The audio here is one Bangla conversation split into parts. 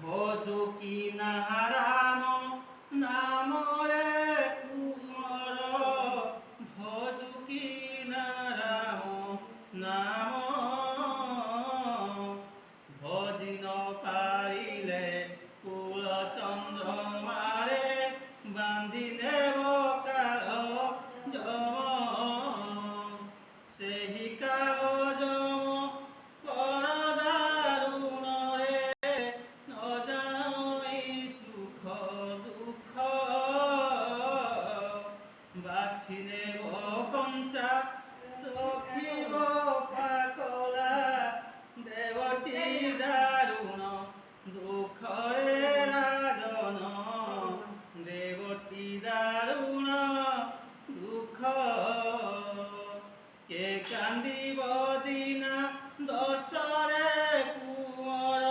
ভজু কি নারাম নামরে কুমর ভজু কি নারাম নাম ভজিন পারিলে কুল চন্দ্রমারে বান্ধি দেব কাল জম ସେହି କାଳ ଜମ କଣ ଦାରୁଣ ରେ ନ ଜାଣଇ ସୁଖ ଦୁଃଖ ବାଛି ନେବ କଞ୍ଚା ରଖିବ ପାକଳା ଦେବଟି ଦାରୁଣ ଦୁଃଖରେ ରାଜନ ଦେବଟି ଦାରୁଣ ଦୁଃଖ কে কান্দিব দিনা দশরে কুঁৱৰ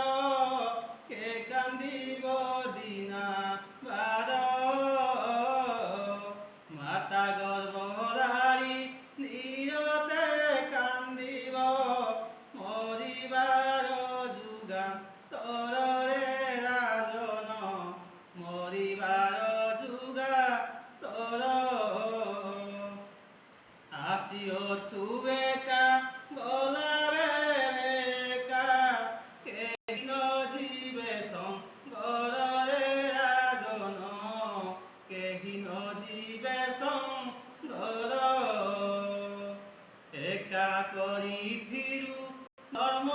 কে কান্দিব দিনা বাৰ মাতা গৰ্ভধাৰী নিয়তে কান্দিব মৰিবাৰ যোগা তৰৰে ৰাজন মৰিবাৰ যোগা তৰ আসিওছু একা গলাবে একা কেহিন জীবে সঙ্গরে রাজন কেহিন জীবে সঙ্গর একা করি থিরু ধর্ম